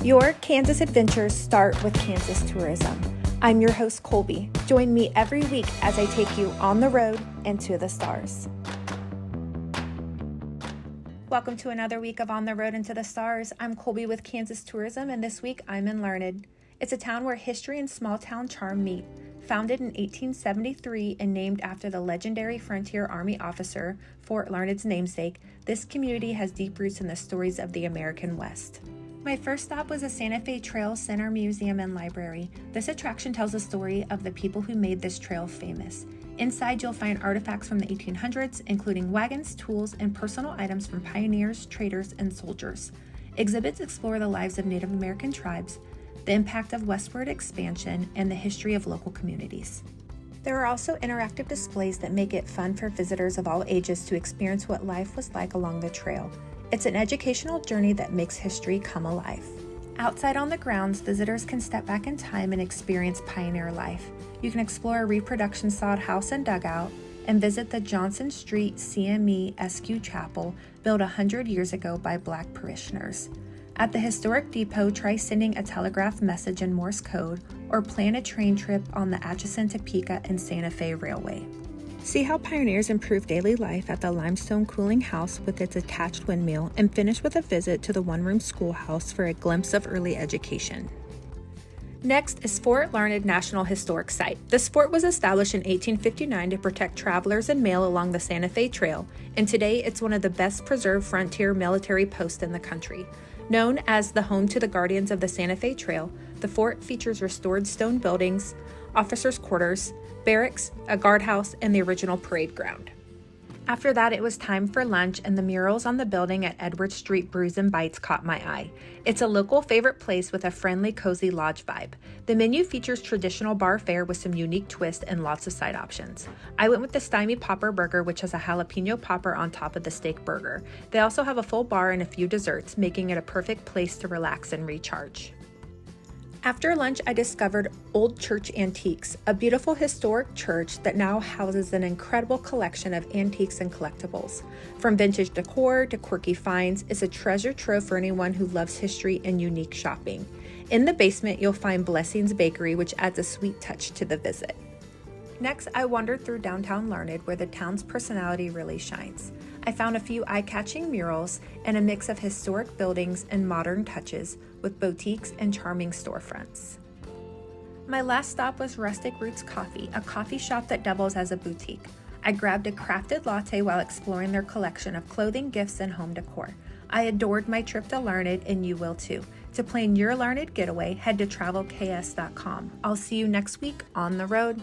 Your Kansas adventures start with Kansas tourism. I'm your host, Colby. Join me every week as I take you on the road and to the stars. Welcome to another week of On the Road and to the Stars. I'm Colby with Kansas Tourism, and this week I'm in Larned. It's a town where history and small town charm meet. Founded in 1873 and named after the legendary Frontier Army officer, Fort Larned's namesake, this community has deep roots in the stories of the American West. My first stop was the Santa Fe Trail Center Museum and Library. This attraction tells the story of the people who made this trail famous. Inside, you'll find artifacts from the 1800s, including wagons, tools, and personal items from pioneers, traders, and soldiers. Exhibits explore the lives of Native American tribes, the impact of westward expansion, and the history of local communities. There are also interactive displays that make it fun for visitors of all ages to experience what life was like along the trail. It's an educational journey that makes history come alive. Outside on the grounds, visitors can step back in time and experience pioneer life. You can explore a reproduction sod house and dugout and visit the Johnson Street CME SQ Chapel, built 100 years ago by Black parishioners. At the historic depot, try sending a telegraph message in Morse code or plan a train trip on the Atchison, Topeka, and Santa Fe Railway. See how pioneers improved daily life at the limestone cooling house with its attached windmill, and finish with a visit to the one-room schoolhouse for a glimpse of early education. Next is Fort Larned National Historic Site. This fort was established in 1859 to protect travelers and mail along the Santa Fe Trail, and today it's one of the best preserved frontier military posts in the country. Known as the home to the Guardians of the Santa Fe Trail, the fort features restored stone buildings, officers' quarters, barracks, a guardhouse, and the original parade ground. After that, it was time for lunch, and the murals on the building at Edward Street Brews and Bites caught my eye. It's a local favorite place with a friendly, cozy lodge vibe. The menu features traditional bar fare with some unique twists and lots of side options. I went with the Stymie Popper Burger, which has a jalapeno popper on top of the steak burger. They also have a full bar and a few desserts, making it a perfect place to relax and recharge. After lunch, I discovered Old Church Antiques, a beautiful historic church that now houses an incredible collection of antiques and collectibles. From vintage decor to quirky finds, it's a treasure trove for anyone who loves history and unique shopping. In the basement, you'll find Blessing's Bakery, which adds a sweet touch to the visit. Next, I wandered through downtown Larned, where the town's personality really shines. I found a few eye-catching murals and a mix of historic buildings and modern touches with boutiques and charming storefronts. My last stop was Rustic Roots Coffee, a coffee shop that doubles as a boutique. I grabbed a crafted latte while exploring their collection of clothing, gifts, and home decor. I adored my trip to Larned, and you will too. To plan your Larned getaway, head to travelks.com. I'll see you next week on the road.